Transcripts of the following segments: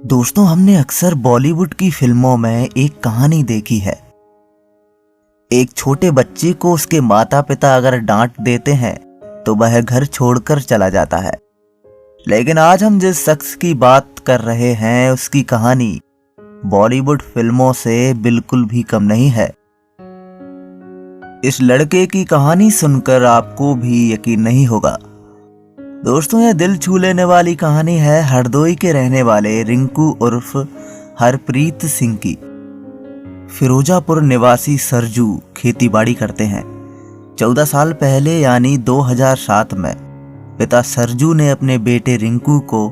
दोस्तों, हमने अक्सर बॉलीवुड की फिल्मों में एक कहानी देखी है। एक छोटे बच्चे को उसके माता पिता अगर डांट देते हैं तो वह घर छोड़कर चला जाता है। लेकिन आज हम जिस शख्स की बात कर रहे हैं उसकी कहानी बॉलीवुड फिल्मों से बिल्कुल भी कम नहीं है। इस लड़के की कहानी सुनकर आपको भी यकीन नहीं होगा। दोस्तों, यह दिल छू लेने वाली कहानी है हरदोई के रहने वाले रिंकू उर्फ हरप्रीत सिंह की। फिरोजापुर निवासी सरजू खेतीबाड़ी करते हैं। 14 साल पहले यानी 2007 में पिता सरजू ने अपने बेटे रिंकू को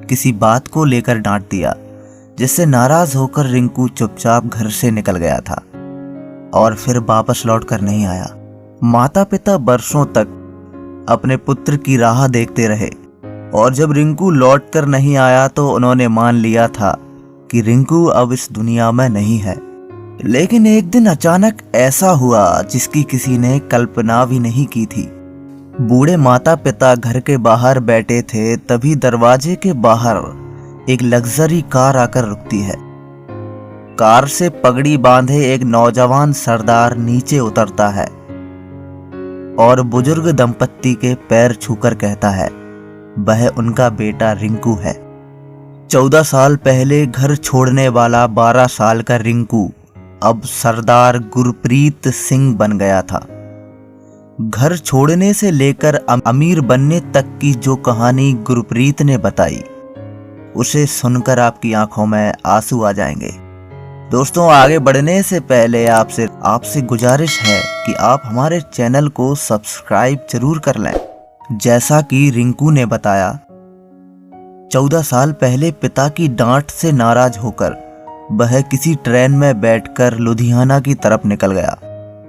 किसी बात को लेकर डांट दिया, जिससे नाराज होकर रिंकू चुपचाप घर से निकल गया था और फिर वापस लौटकर नहीं आया। माता पिता बरसों तक अपने पुत्र की राह देखते रहे और जब रिंकू लौटकर नहीं आया तो उन्होंने मान लिया था कि रिंकू अब इस दुनिया में नहीं है। लेकिन एक दिन अचानक ऐसा हुआ जिसकी किसी ने कल्पना भी नहीं की थी। बूढ़े माता पिता घर के बाहर बैठे थे, तभी दरवाजे के बाहर एक लग्जरी कार आकर रुकती है। कार से पगड़ी बांधे एक नौजवान सरदार नीचे उतरता है और बुजुर्ग दंपत्ति के पैर छूकर कहता है वह उनका बेटा रिंकू है। 14 साल पहले घर छोड़ने वाला 12 साल का रिंकू अब सरदार गुरप्रीत सिंह बन गया था। घर छोड़ने से लेकर अमीर बनने तक की जो कहानी गुरप्रीत ने बताई, उसे सुनकर आपकी आंखों में आंसू आ जाएंगे। दोस्तों, आगे बढ़ने से पहले आपसे गुजारिश है कि आप हमारे चैनल को सब्सक्राइब जरूर कर लें। जैसा कि रिंकू ने बताया, 14 साल पहले पिता की डांट से नाराज होकर वह किसी ट्रेन में बैठकर लुधियाना की तरफ निकल गया,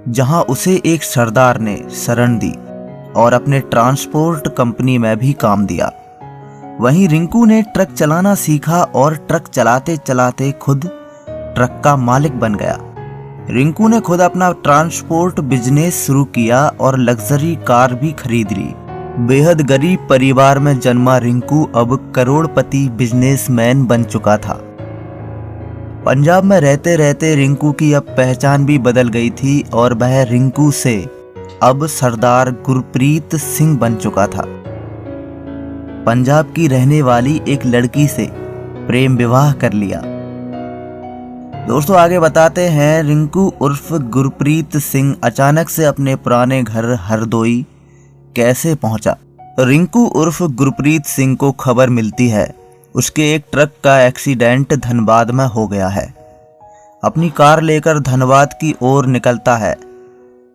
जहां उसे एक सरदार ने शरण दी और अपने ट्रांसपोर्ट कंपनी में भी काम दिया। वहीं रिंकू ने ट्रक चलाना सीखा और ट्रक चलाते चलाते खुद ट्रक का मालिक बन गया। रिंकू ने खुद अपना ट्रांसपोर्ट बिजनेस शुरू किया और लग्जरी कार भी खरीद ली। बेहद गरीब परिवार में जन्मा रिंकू अब करोड़पति बिजनेसमैन बन चुका था। पंजाब में रहते रहते रिंकू की अब पहचान भी बदल गई थी और वह रिंकू से अब सरदार गुरप्रीत सिंह बन चुका था। पंजाब की रहने वाली एक लड़की से प्रेम विवाह कर लिया। दोस्तों, आगे बताते हैं रिंकू उर्फ गुरप्रीत सिंह अचानक से अपने पुराने घर हरदोई कैसे पहुंचा। रिंकू उर्फ गुरप्रीत सिंह को खबर मिलती है उसके एक ट्रक का एक्सीडेंट धनबाद में हो गया है। अपनी कार लेकर धनबाद की ओर निकलता है।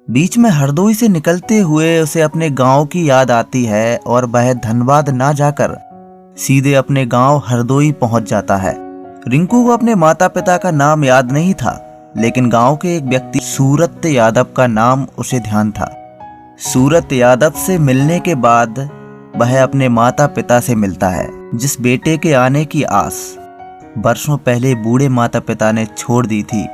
बीच में हरदोई से निकलते हुए उसे अपने गांव की याद आती है और वह धनबाद ना जाकर सीधे अपने गांव हरदोई पहुंच जाता है। रिंकू को अपने माता पिता का नाम याद नहीं था, लेकिन गांव के एक व्यक्ति सूरत यादव का नाम उसे ध्यान था। सूरत यादव से मिलने के बाद वह अपने माता पिता से मिलता है, जिस बेटे के आने की आस बरसों पहले बूढ़े माता पिता ने छोड़ दी थी।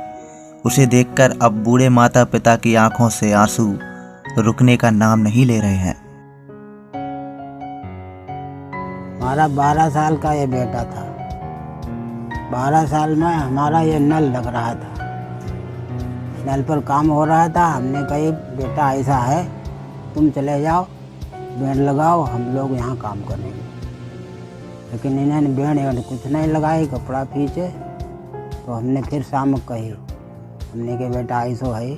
उसे देखकर अब बूढ़े माता पिता की आंखों से आंसू रुकने का नाम नहीं ले रहे हैं। हमारा 12 साल का ये बेटा था। 12 साल में हमारा ये नल लग रहा था, नल पर काम हो रहा था। हमने कहा बेटा ऐसा है, तुम चले जाओ, बेड लगाओ, हम लोग यहाँ काम करेंगे। लेकिन इन्होंने बेड कुछ नहीं लगाई, कपड़ा खींचे। तो हमने फिर शाम कही, हमने कहा बेटा ऐसो है,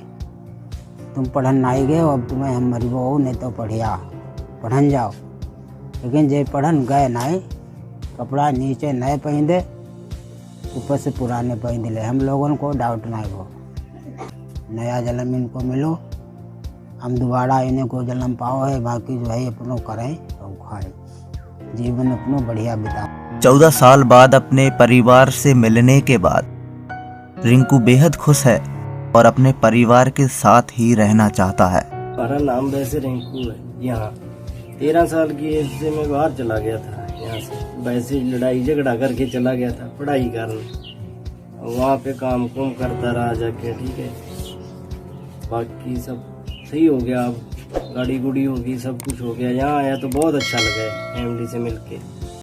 तुम पढ़न नहीं गए, अब तुम्हें हम मरीबो हो, नहीं तो पढ़न जाओ। लेकिन जे पढ़न गए नहीं, कपड़ा नीचे नए पहने, ऊपर से पुराने पहन ले। हम लोगों को डाउट नहीं हो, नया जन्म इनको मिलो, हम दोबारा इन्हें को जन्म पाओ है, बाकी जो है अपनों करें और खाएं, जीवन अपनों बढ़िया बिता। 14 साल बाद अपने परिवार से मिलने के बाद रिंकू बेहद खुश है और अपने परिवार के साथ ही रहना चाहता है। हमारा नाम वैसे रिंकू है। यहाँ 13 साल की एज से मैं बाहर चला गया था। यहाँ से वैसे लड़ाई झगड़ा करके चला गया था पढ़ाई करने, वहाँ पे काम कुम करता रहा जाके, ठीक है। बाकी सब सही हो गया, अब गाड़ी गुड़ी होगी, सब कुछ हो गया। यहाँ आया तो बहुत अच्छा लगा फैमिली से मिलके।